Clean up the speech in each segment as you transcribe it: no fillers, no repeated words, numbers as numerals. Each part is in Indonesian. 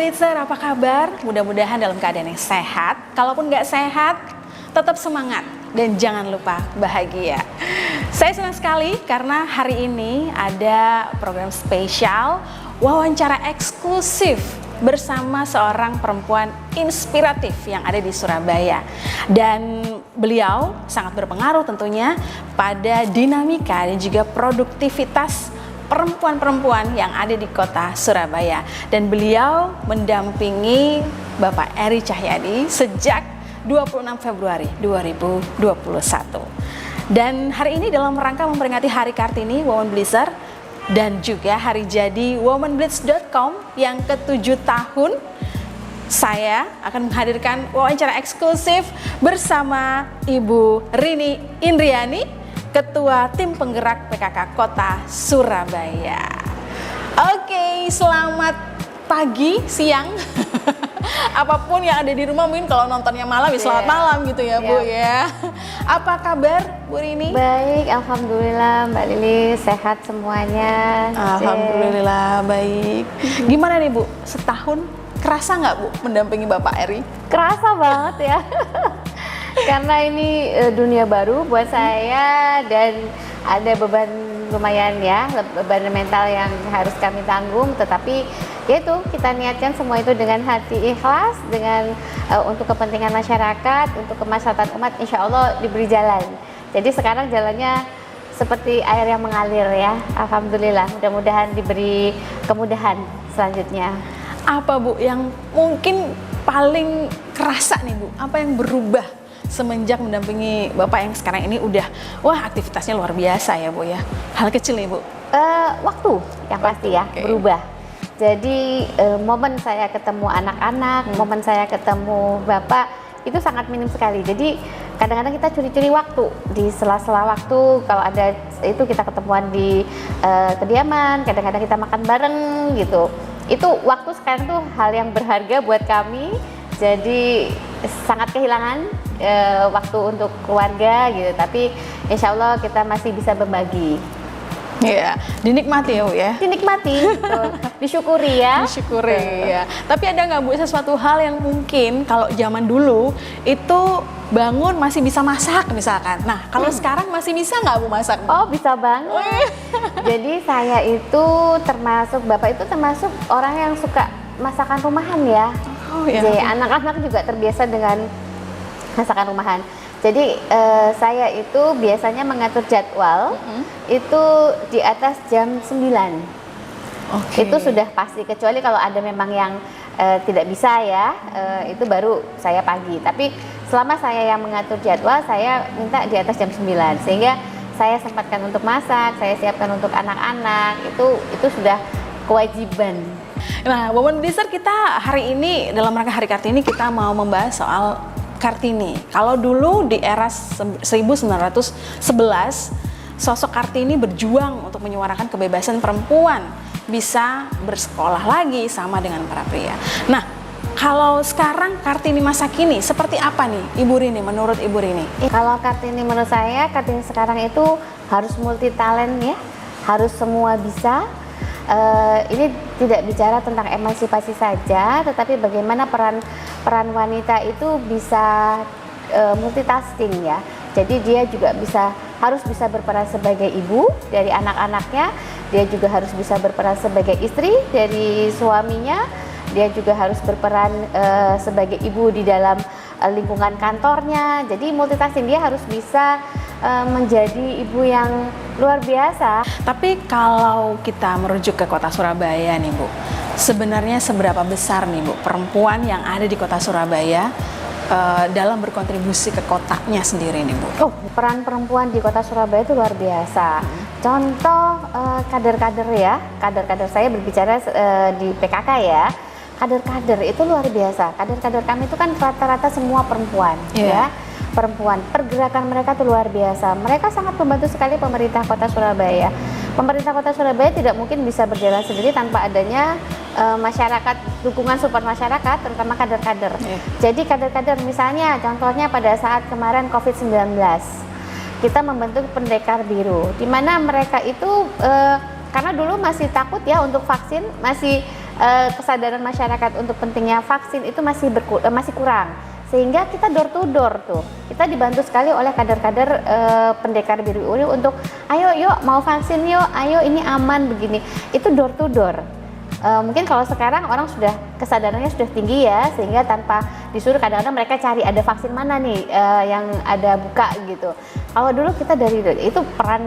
Blitzer, apa kabar? Mudah-mudahan dalam keadaan yang sehat. Kalaupun nggak sehat, tetap semangat dan jangan lupa bahagia. Saya senang sekali karena hari ini ada program spesial wawancara eksklusif bersama seorang perempuan inspiratif yang ada di Surabaya. Dan beliau sangat berpengaruh tentunya pada dinamika dan juga produktivitas perempuan-perempuan yang ada di kota Surabaya. Dan beliau mendampingi Bapak Eri Cahyadi sejak 26 Februari 2021. Dan hari ini dalam rangka memperingati Hari Kartini Women Blitzer dan juga hari jadi womenblitz.com yang ke-7 tahun, saya akan menghadirkan wawancara eksklusif bersama Ibu Rini Indriani, Ketua Tim Penggerak PKK Kota Surabaya. Oke, selamat pagi, siang. Apapun yang ada di rumah, mungkin kalau nontonnya malam ya selamat malam gitu ya Bu ya. Apa kabar Bu Rini? Baik, alhamdulillah Mbak Lili, sehat semuanya. Alhamdulillah baik. Gimana nih Bu, setahun kerasa nggak Bu mendampingi Bapak Eri? Kerasa banget ya. Karena ini dunia baru buat saya dan ada beban lumayan ya, beban mental yang harus kami tanggung, tetapi yaitu kita niatkan semua itu dengan hati ikhlas, dengan untuk kepentingan masyarakat, untuk kemaslahatan umat, insya Allah diberi jalan. Jadi sekarang jalannya seperti air yang mengalir ya, alhamdulillah, mudah-mudahan diberi kemudahan selanjutnya. Apa Bu yang mungkin paling kerasa nih Bu, apa yang berubah semenjak mendampingi Bapak yang sekarang ini udah, wah aktivitasnya luar biasa ya Bu ya. Hal kecil nih Bu. Waktu yang pasti ya, berubah. Jadi momen saya ketemu anak-anak, momen saya ketemu Bapak itu sangat minim sekali. Jadi kadang-kadang kita curi-curi waktu di sela-sela waktu, kalau ada itu kita ketemuan di kediaman, kadang-kadang kita makan bareng gitu. Itu waktu sekarang tuh hal yang berharga buat kami. Jadi sangat kehilangan waktu untuk keluarga gitu, tapi insya Allah kita masih bisa berbagi. Iya, dinikmati ya Bu ya. Dinikmati, betul. Disyukuri ya. Disyukuri ya. Tapi ada nggak Bu sesuatu hal yang mungkin kalau zaman dulu itu bangun masih bisa masak misalkan. Nah kalau sekarang masih bisa nggak Bu masak? Oh bisa banget. Jadi saya itu termasuk, Bapak itu termasuk orang yang suka masakan rumahan ya. Oh, iya. Jadi anak-anak juga terbiasa dengan masakan rumahan. Jadi saya itu biasanya mengatur jadwal itu di atas jam 9. Itu sudah pasti, kecuali kalau ada memang yang tidak bisa ya, itu baru saya pagi. Tapi selama saya yang mengatur jadwal, saya minta di atas jam 9, sehingga saya sempatkan untuk masak, saya siapkan untuk anak-anak, itu sudah kewajiban. Nah, Women Blitzer kita hari ini dalam rangka Hari Kartini kita mau membahas soal Kartini. Kalau dulu di era 1911 sosok Kartini berjuang untuk menyuarakan kebebasan perempuan bisa bersekolah lagi sama dengan para pria. Nah, kalau sekarang Kartini masa kini seperti apa nih Ibu Rini, menurut Ibu Rini? Kalau Kartini menurut saya, Kartini sekarang itu harus multi talent ya, harus semua bisa. Ini tidak bicara tentang emansipasi saja, tetapi bagaimana peran wanita itu bisa multitasking ya. Jadi dia juga harus bisa berperan sebagai ibu dari anak-anaknya, dia juga harus bisa berperan sebagai istri dari suaminya, dia juga harus berperan sebagai ibu di dalam lingkungan kantornya. Jadi multitasking, dia harus bisa menjadi ibu yang luar biasa. Tapi kalau kita merujuk ke kota Surabaya nih Bu, sebenarnya seberapa besar nih Bu perempuan yang ada di kota Surabaya dalam berkontribusi ke kotanya sendiri nih Bu? Peran perempuan di kota Surabaya itu luar biasa. Contoh kader-kader ya, kader-kader saya berbicara di PKK ya. Kader-kader itu luar biasa. Kader-kader kami itu kan rata-rata semua perempuan ya. Perempuan, pergerakan mereka itu luar biasa. Mereka sangat membantu sekali pemerintah kota Surabaya. Pemerintah kota Surabaya tidak mungkin bisa berjalan sendiri tanpa adanya masyarakat, dukungan support masyarakat, terutama kader-kader. Jadi kader-kader, misalnya contohnya pada saat kemarin COVID-19, kita membentuk Pendekar Biru, di mana mereka itu karena dulu masih takut ya untuk vaksin, masih kesadaran masyarakat untuk pentingnya vaksin itu masih kurang. Sehingga kita door to door tuh, kita dibantu sekali oleh kader-kader pendekar biru uli untuk ayo yuk mau vaksin yuk, ayo ini aman begini. Itu door to door. Mungkin kalau sekarang orang sudah kesadarannya sudah tinggi ya, sehingga tanpa disuruh kadang-kadang mereka cari ada vaksin mana nih yang ada buka gitu. Kalau dulu kita itu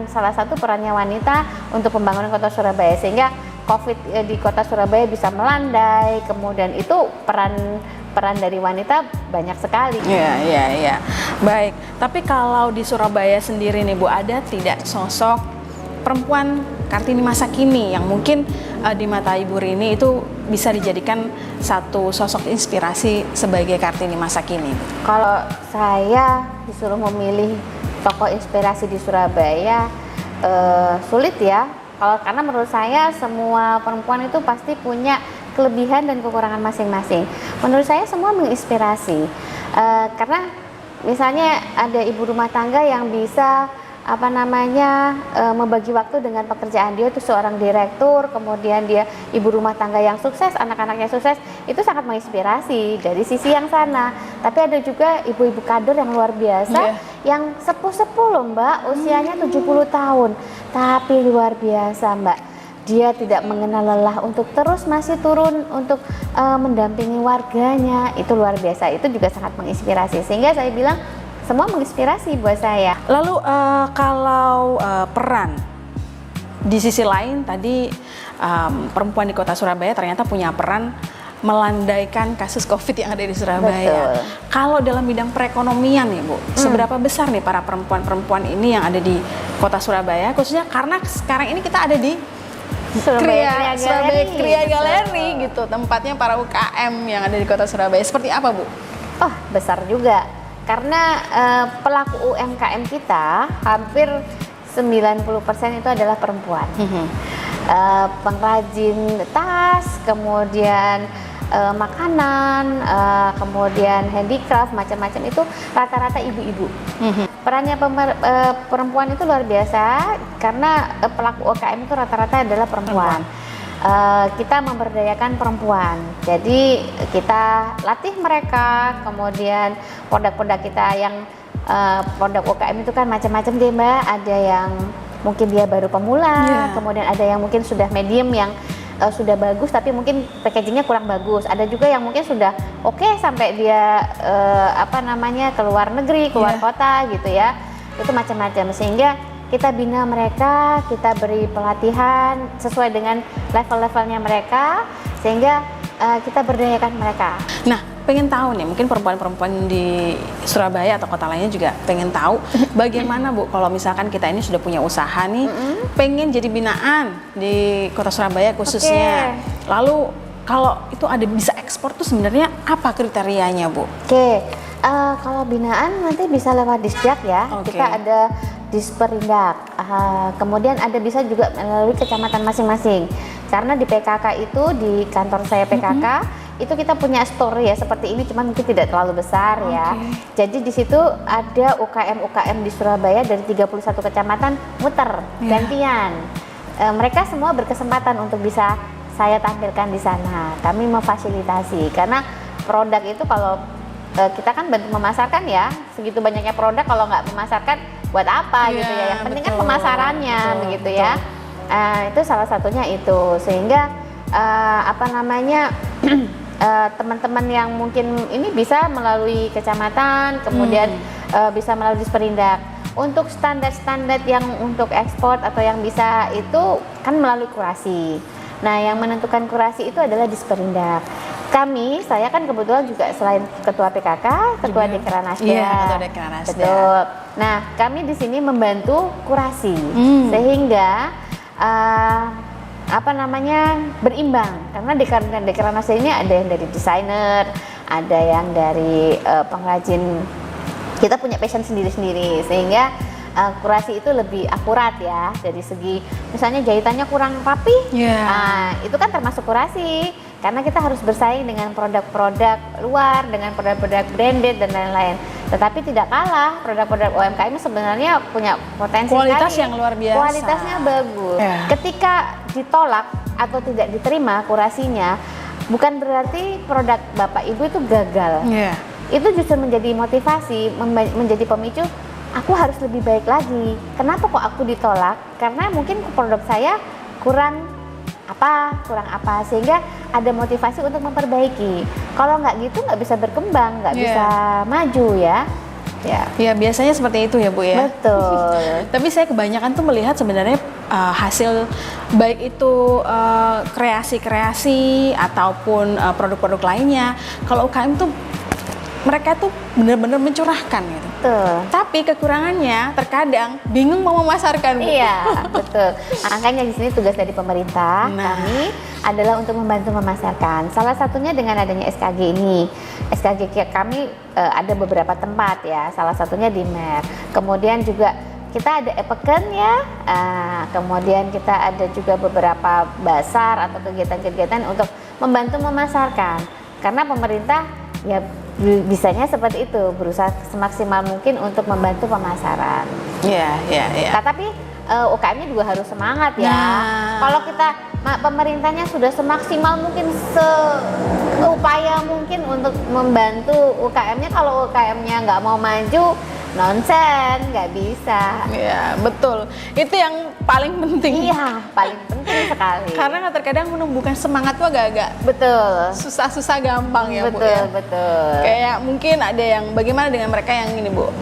salah satu perannya wanita untuk pembangunan kota Surabaya, sehingga COVID di kota Surabaya bisa melandai. Kemudian itu peran dari wanita banyak sekali. Iya. Baik, tapi kalau di Surabaya sendiri nih Bu, ada tidak sosok perempuan Kartini masa kini yang mungkin di mata Ibu Rini itu bisa dijadikan satu sosok inspirasi sebagai Kartini masa kini? Kalau saya disuruh memilih tokoh inspirasi di Surabaya, sulit ya. Karena menurut saya semua perempuan itu pasti punya kelebihan dan kekurangan masing-masing. Menurut saya semua menginspirasi, karena misalnya ada ibu rumah tangga yang bisa membagi waktu dengan pekerjaan. Dia itu seorang direktur, kemudian dia ibu rumah tangga yang sukses, anak-anaknya sukses, itu sangat menginspirasi dari sisi yang sana. Tapi ada juga ibu-ibu kader yang luar biasa, yang sepuh-sepuh loh Mbak, usianya 70 tahun, tapi luar biasa Mbak. Dia tidak mengenal lelah untuk terus masih turun untuk mendampingi warganya. Itu luar biasa, itu juga sangat menginspirasi. Sehingga saya bilang semua menginspirasi buat saya. Lalu kalau peran di sisi lain tadi, perempuan di kota Surabaya ternyata punya peran melandaikan kasus COVID yang ada di Surabaya. Betul. Kalau dalam bidang perekonomian nih Bu, seberapa besar nih para perempuan-perempuan ini yang ada di kota Surabaya, khususnya karena sekarang ini kita ada di Surabaya Kria Galeri gitu, tempatnya para UKM yang ada di kota Surabaya. Seperti apa Bu? Oh, besar juga. Karena pelaku UMKM kita hampir 90% itu adalah perempuan. Pengrajin tas, kemudian makanan, kemudian handicraft, macam-macam itu rata-rata ibu-ibu. Perannya perempuan itu luar biasa karena pelaku UMKM itu rata-rata adalah perempuan. Kita memberdayakan perempuan, jadi kita latih mereka, kemudian produk-produk kita yang produk UKM itu kan macam-macam deh Mbak. Ada yang mungkin dia baru pemula, kemudian ada yang mungkin sudah medium yang sudah bagus tapi mungkin packagingnya kurang bagus. Ada juga yang mungkin sudah oke sampai dia keluar negeri, keluar kota gitu ya. Itu macam-macam, sehingga kita bina mereka, kita beri pelatihan sesuai dengan level-levelnya mereka, sehingga kita berdayakan mereka. Nah, pengen tahu nih, mungkin perempuan-perempuan di Surabaya atau kota lainnya juga pengen tahu bagaimana Bu, kalau misalkan kita ini sudah punya usaha nih, pengen jadi binaan di kota Surabaya khususnya. Lalu kalau itu ada bisa ekspor tuh sebenarnya apa kriterianya Bu? Kalau binaan nanti bisa lewat Disjak ya. Kita ada Disperindak, kemudian ada bisa juga melalui kecamatan masing-masing. Karena di PKK itu, di kantor saya PKK, itu kita punya store ya seperti ini, cuman mungkin tidak terlalu besar ya. Jadi di situ ada UKM di Surabaya dari 31 kecamatan muter gantian. Mereka semua berkesempatan untuk bisa saya tampilkan di sana. Kami memfasilitasi karena produk itu kalau kita kan bantu memasarkan ya, segitu banyaknya produk, kalau nggak memasarkan buat apa gitu ya. Yang penting kan pemasarannya begitu ya. Itu salah satunya itu, sehingga teman-teman yang mungkin ini bisa melalui kecamatan, kemudian bisa melalui Disperindak. Untuk standar-standar yang untuk ekspor atau yang bisa itu kan melalui kurasi. Nah, yang menentukan kurasi itu adalah Disperindak. Saya kan kebetulan juga selain ketua PKK, ketua Dekranasda. Ketua Dekranasda. Betul. Nah, kami di sini membantu kurasi sehingga berimbang, karena Dekranasda ini ada yang dari desainer, ada yang dari pengrajin. Kita punya passion sendiri-sendiri, sehingga kurasi itu lebih akurat ya, dari segi misalnya jahitannya kurang rapi, itu kan termasuk kurasi, karena kita harus bersaing dengan produk-produk luar, dengan produk-produk branded dan lain-lain. Tetapi tidak kalah, produk-produk UMKM sebenarnya punya potensi Kualitas sekali. yang luar biasa. Kualitasnya bagus. Ya. Ketika ditolak atau tidak diterima kurasinya, bukan berarti produk Bapak Ibu itu gagal. Iya. Itu justru menjadi motivasi, menjadi pemicu, aku harus lebih baik lagi. Kenapa kok aku ditolak? Karena mungkin produk saya kurang apa, sehingga ada motivasi untuk memperbaiki. Kalau nggak gitu nggak bisa berkembang, nggak bisa maju ya. Ya biasanya seperti itu ya Bu ya. Betul. Tapi saya kebanyakan tuh melihat sebenarnya hasil baik itu kreasi-kreasi ataupun produk-produk lainnya. Kalau UKM tuh mereka tuh benar-benar mencurahkan gitu. Betul. Tapi kekurangannya terkadang bingung mau memasarkan, Bu. Iya, betul. Makanya di sini tugas dari pemerintah kami adalah untuk membantu memasarkan. Salah satunya dengan adanya SKG ini. SKG kami ada beberapa tempat ya. Salah satunya di MER. Kemudian juga kita ada Epeken ya. Kemudian kita ada juga beberapa basar atau kegiatan-kegiatan untuk membantu memasarkan. Karena pemerintah ya bisanya seperti itu, berusaha semaksimal mungkin untuk membantu pemasaran. Iya. Tapi UKM-nya juga harus semangat ya. Kalau kita pemerintahnya sudah semaksimal mungkin, seupaya mungkin untuk membantu UKM-nya, kalau UKM-nya nggak mau maju, nonsen, nggak bisa. Iya, betul. Itu yang paling penting. Iya, paling penting sekali. Karena terkadang menumbuhkan semangat tuh agak-agak betul. susah-susah gampang ya, Bu Betul, ya. betul. Kayak mungkin ada yang bagaimana dengan mereka yang ini, Bu,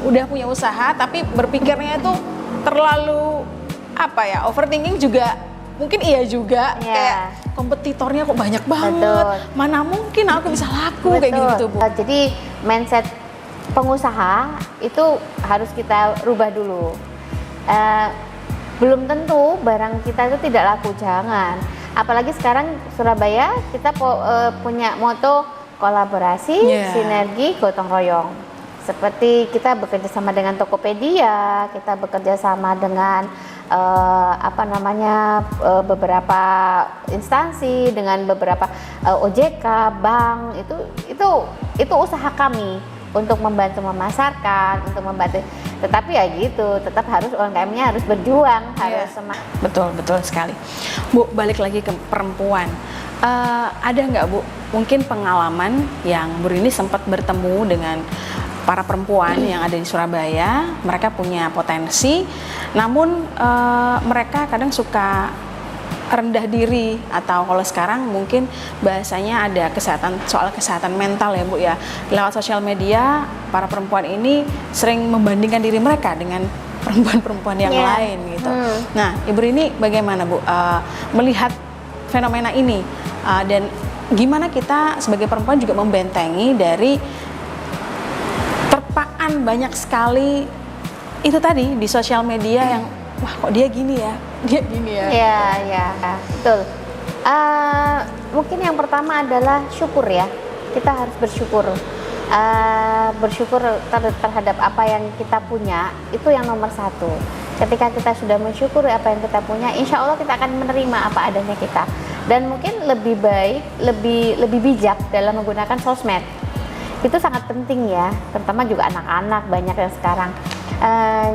udah punya usaha tapi berpikirnya tuh terlalu overthinking juga. Mungkin iya juga, kayak kompetitornya kok banyak banget. Betul. Mana mungkin aku bisa laku kayak gitu, Bu. Jadi mindset pengusaha itu harus kita rubah dulu. Belum tentu barang kita itu tidak laku, jangan. Apalagi sekarang Surabaya kita punya moto kolaborasi, sinergi, gotong royong. Seperti kita bekerja sama dengan Tokopedia, kita bekerja sama dengan beberapa instansi, dengan beberapa OJK, bank, itu usaha kami untuk membantu memasarkan, untuk membantu. Tetapi ya gitu, tetap harus UMKM-nya harus berjuang, harus semangat. Betul sekali. Bu, balik lagi ke perempuan. Ada nggak, Bu, mungkin pengalaman yang Bu Rini sempat bertemu dengan para perempuan yang ada di Surabaya, mereka punya potensi, namun mereka kadang suka rendah diri, atau kalau sekarang mungkin bahasanya ada soal kesehatan mental ya, Bu ya. Lewat sosial media, para perempuan ini sering membandingkan diri mereka dengan perempuan-perempuan yang lain gitu. Nah, Ibu Rini bagaimana, Bu, melihat fenomena ini, dan gimana kita sebagai perempuan juga membentengi dari terpaan banyak sekali itu tadi di sosial media yang wah kok dia gini ya. Ya, betul. Mungkin yang pertama adalah syukur ya. Kita harus bersyukur. Bersyukur terhadap apa yang kita punya, itu yang nomor satu. Ketika kita sudah mensyukuri apa yang kita punya, insya Allah kita akan menerima apa adanya kita. Dan mungkin lebih baik, lebih bijak dalam menggunakan sosmed. Itu sangat penting ya, terutama juga anak-anak banyak yang sekarang.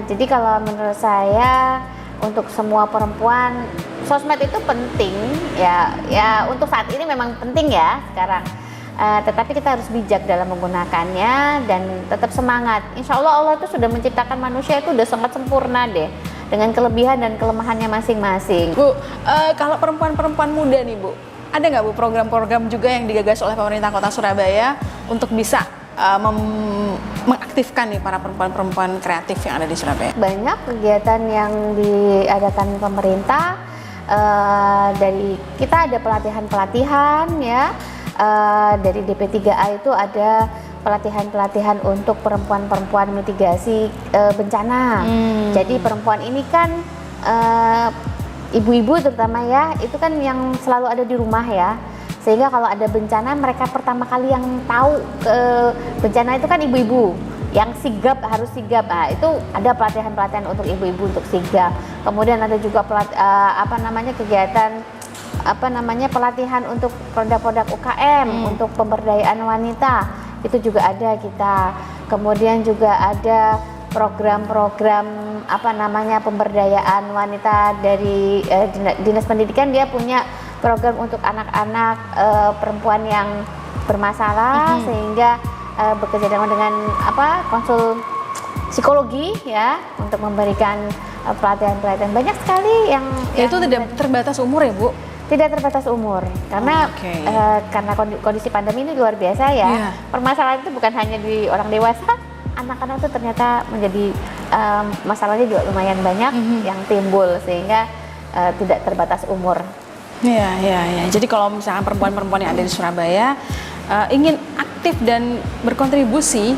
Jadi kalau menurut saya, untuk semua perempuan sosmed itu penting ya untuk saat ini memang penting ya sekarang, tetapi kita harus bijak dalam menggunakannya dan tetap semangat. Insya Allah itu sudah menciptakan manusia itu udah sangat sempurna deh, dengan kelebihan dan kelemahannya masing-masing. Bu, kalau perempuan-perempuan muda nih, Bu, ada nggak, Bu, program-program juga yang digagas oleh pemerintah Kota Surabaya untuk bisa mengaktifkan nih para perempuan-perempuan kreatif yang ada di Surabaya? Banyak kegiatan yang diadakan pemerintah, dari kita ada pelatihan-pelatihan ya, dari DP3A itu ada pelatihan-pelatihan untuk perempuan-perempuan mitigasi bencana. Jadi perempuan ini kan ibu-ibu terutama ya, itu kan yang selalu ada di rumah ya. Sehingga kalau ada bencana, mereka pertama kali yang tahu bencana itu kan ibu-ibu yang sigap, harus sigap. Nah, itu ada pelatihan-pelatihan untuk ibu-ibu untuk sigap. Kemudian ada juga kegiatan pelatihan untuk produk-produk UKM, untuk pemberdayaan wanita. Itu juga ada kita. Kemudian juga ada program-program apa namanya pemberdayaan wanita dari Dinas Pendidikan. Dia punya program untuk anak-anak perempuan yang bermasalah, sehingga bekerja dengan apa konsul psikologi ya untuk memberikan pelatihan-pelatihan. Banyak sekali yang Itu tidak terbatas umur ya, Bu? tidak terbatas umur karena karena kondisi pandemi ini luar biasa ya. Iya. Permasalahan itu bukan hanya di orang dewasa, anak-anak itu ternyata menjadi masalahnya juga lumayan banyak yang timbul, sehingga tidak terbatas umur. Iya, iya, iya. Jadi kalau misalkan perempuan-perempuan yang ada di Surabaya ingin aktif dan berkontribusi,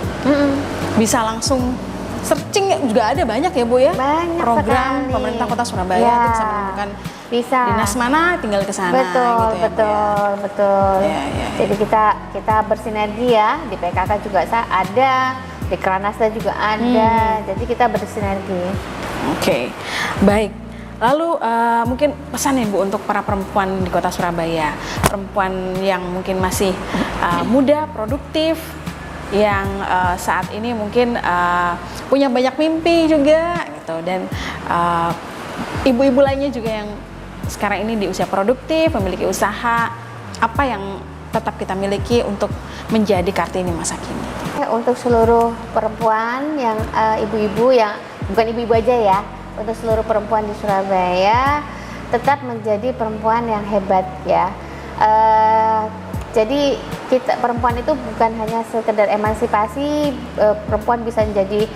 bisa langsung searching, juga ada banyak ya, Bu ya? Banyak program sekali. pemerintah Kota Surabaya, Ya, itu bisa menemukan bisa. dinas mana, tinggal ke sana Betul, gitu ya, Bu, ya? betul, betul. Iya, iya, iya. Jadi kita bersinergi ya, di PKK juga ada, di Kranasda juga ada. Jadi kita bersinergi. Oke, baik. Lalu mungkin pesan nih, Bu, untuk para perempuan di Kota Surabaya, perempuan yang mungkin masih muda, produktif, yang saat ini mungkin punya banyak mimpi juga gitu, dan ibu-ibu lainnya juga yang sekarang ini di usia produktif, memiliki usaha, apa yang tetap kita miliki untuk menjadi Kartini masa kini? Untuk seluruh perempuan yang ibu-ibu yang bukan ibu-ibu aja ya, untuk seluruh perempuan di Surabaya tetap menjadi perempuan yang hebat ya. Jadi kita perempuan itu bukan hanya sekedar emansipasi, perempuan bisa menjadi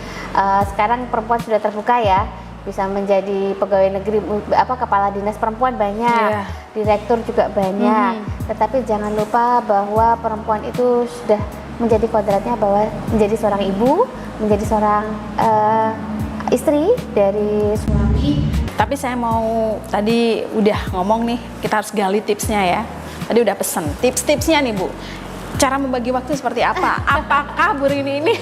sekarang perempuan sudah terbuka ya, bisa menjadi pegawai negeri, kepala dinas perempuan banyak, direktur juga banyak. Tetapi jangan lupa bahwa perempuan itu sudah menjadi kodratnya bahwa menjadi seorang ibu, menjadi seorang istri dari suami. Tapi saya mau, tadi udah ngomong nih, kita harus gali tipsnya ya. Tadi udah pesen tips-tipsnya nih, Bu. Cara membagi waktu seperti apa? Apakah Bu Rini ini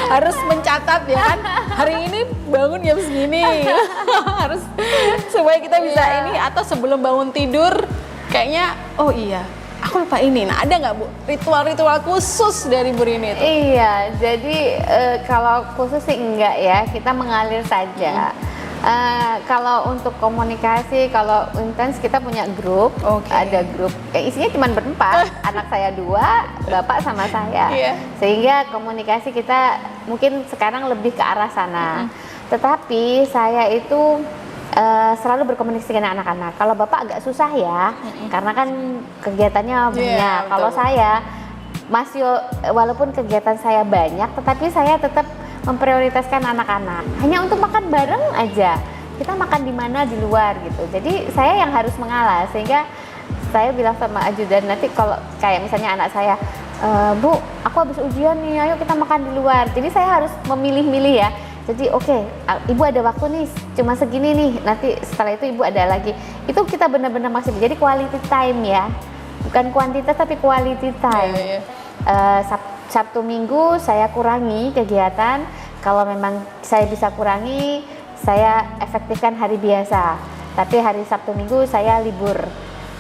harus mencatat ya kan? Hari ini bangun jam segini. Harus supaya kita bisa ini, atau sebelum bangun tidur kayaknya oh iya, aku lupa ini. Nah, ada nggak, Bu, ritual-ritual khusus dari Bu Rini itu? Iya, jadi kalau khusus sih enggak ya, kita mengalir saja. Kalau untuk komunikasi, kalau intens kita punya grup, ada grup isinya cuma berempat, anak saya 2, bapak sama saya, sehingga komunikasi kita mungkin sekarang lebih ke arah sana. Tetapi saya itu selalu berkomunikasi dengan anak-anak. Kalau bapak agak susah ya, karena kan kegiatannya banyak. Kalau saya masih, walaupun kegiatan saya banyak, tetapi saya tetap memprioritaskan anak-anak. Hanya untuk makan bareng aja. Kita makan di mana, di luar gitu. Jadi saya yang harus mengalah, sehingga saya bilang sama ajudan nanti kalau kayak misalnya anak saya, Bu, aku habis ujian nih, ayo kita makan di luar. Jadi saya harus memilih-milih ya. Jadi oke, ibu ada waktu nih cuma segini nih, nanti setelah itu ibu ada lagi. Itu kita benar-benar masih jadi quality time ya, bukan kuantitas tapi quality time. Sabtu Minggu saya kurangi kegiatan, kalau memang saya bisa kurangi, saya efektifkan hari biasa. Tapi hari Sabtu Minggu saya libur.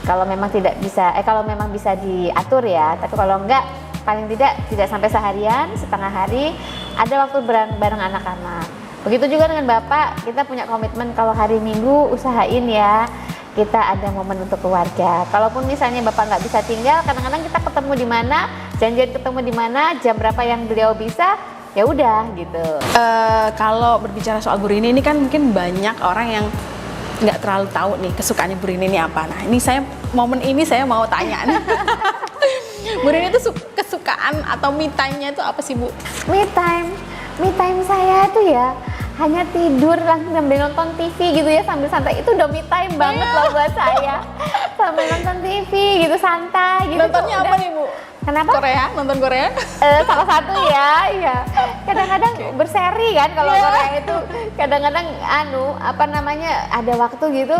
Kalau memang tidak bisa, kalau memang bisa diatur ya. Tapi kalau enggak, paling tidak sampai seharian, setengah hari, ada waktu bareng anak-anak. Begitu juga dengan Bapak, kita punya komitmen kalau hari Minggu usahain ya, kita ada momen untuk keluarga. Kalaupun misalnya Bapak nggak bisa tinggal, kadang-kadang kita ketemu di mana, janjian ketemu di mana, jam berapa yang beliau bisa, ya udah gitu. Kalau berbicara soal Bu Rini ini kan mungkin banyak orang yang nggak terlalu tahu nih kesukaannya Bu Rini ini apa. Nah, ini momen ini saya mau tanya nih. Bu Rini itu kesukaan atau me time-nya itu apa sih, Bu? Me time saya tuh ya hanya tidur langsung sambil nonton TV gitu ya, sambil santai. Itu udah me time banget loh buat saya. Sambil nonton TV gitu, santai gitu. Nontonnya apa nih, Bu? Kenapa? Korea, nonton Korea? Salah satu ya, iya. Kadang-kadang berseri kan kalau Korea itu. Kadang-kadang ada waktu gitu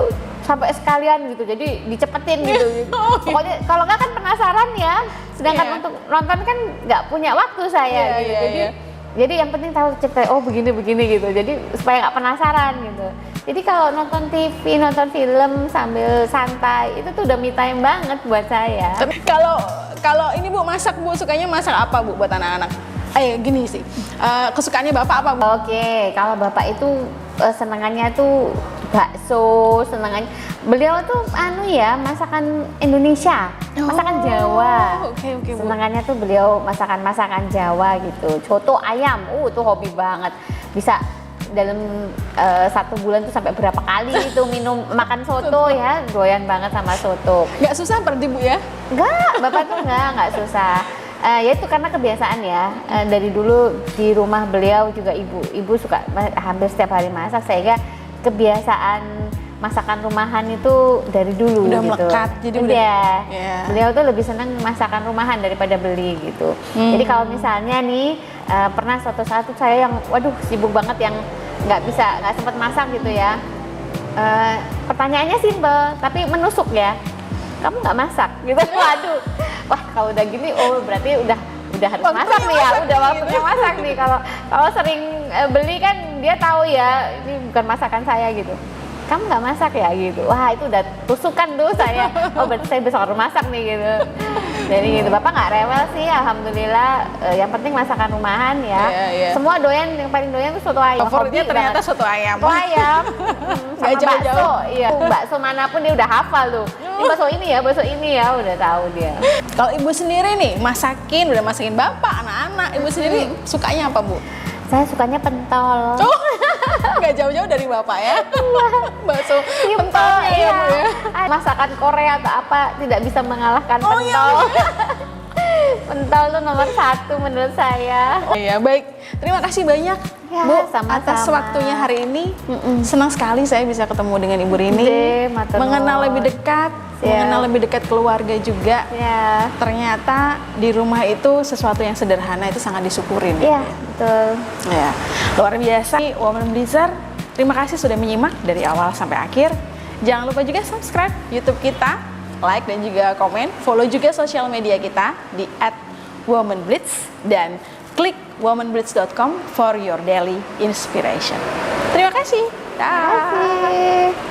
sampai sekalian gitu. Jadi dicepetin gitu. Pokoknya kalau nggak kan penasaran ya. Sedangkan untuk nonton kan nggak punya waktu saya gitu. Jadi yang penting tahu cerita, oh begini gitu. Jadi supaya nggak penasaran gitu. Jadi kalau nonton TV, nonton film sambil santai itu tuh udah me time banget buat saya. Kalau ini Bu masak, Bu sukanya masak apa, Bu, buat anak-anak? Gini sih, kesukaannya Bapak apa, Bu? Oke, kalau Bapak itu senangannya tuh bakso, senangannya beliau tuh masakan Indonesia, masakan Jawa. Oke, Bu. Senangannya tuh beliau masakan Jawa gitu. Coto ayam, itu hobi banget. Bisa dalam 1 bulan tuh sampai berapa kali itu makan soto ya, doyan banget sama soto. Nggak susah berarti, Bu ya? Enggak, Bapak tuh enggak susah. Ya itu karena kebiasaan ya. Dari dulu di rumah beliau juga ibu suka hampir setiap hari masak, sehingga kebiasaan masakan rumahan itu dari dulu udah gitu. melekat, jadi Yeah. Beliau tuh lebih senang masakan rumahan daripada beli gitu. Jadi kalau misalnya nih pernah suatu saat tuh saya yang sibuk banget yang nggak sempat masak gitu ya. Pertanyaannya simpel tapi menusuk ya. Kamu nggak masak gitu. Waduh. Wah, kalau udah gini berarti udah harus masak nih ya. Udah waktunya masak nih. Kalau sering beli kan dia tahu ya ini bukan masakan saya gitu. Kamu nggak masak ya gitu. Wah, itu udah tusukan tuh saya. Berarti saya besok harus masak nih gitu. Jadi gitu. Bapak nggak rewel sih, alhamdulillah. Yang penting masakan rumahan ya. Iya. Semua doyan, yang paling doyan tuh soto ayam. Favoritnya ternyata soto ayam. Soto ayam. Sama Nggak jauh-jauh. bakso. Iya. Bakso manapun dia udah hafal tuh. Ini bakso ini ya, udah tahu dia. Kalau Ibu sendiri nih udah masakin Bapak, anak-anak, Ibu sendiri sukanya apa, Bu? Saya sukanya pentol. Nggak jauh-jauh dari Bapak ya? Bakso Simpel, pentolnya ya, Bu ya? Masakan Korea atau apa tidak bisa mengalahkan pentol. Pentol tuh nomor 1 menurut saya. Iya, baik. Terima kasih banyak, Ya, Bu, sama-sama. atas waktunya hari ini. Senang sekali saya bisa ketemu dengan Ibu Rini. Matur nuwun. Mengenal lebih dekat, Ya. mengenal lebih dekat keluarga juga. Ya. Ternyata di rumah itu sesuatu yang sederhana itu sangat disyukurin. Iya, betul. Ya, luar biasa. Woman Blizzard, terima kasih sudah menyimak dari awal sampai akhir. Jangan lupa juga subscribe YouTube kita, like dan juga komen. Follow juga sosial media kita di @womanblitz dan klik womanblitz.com for your daily inspiration. Terima kasih. Terima kasih.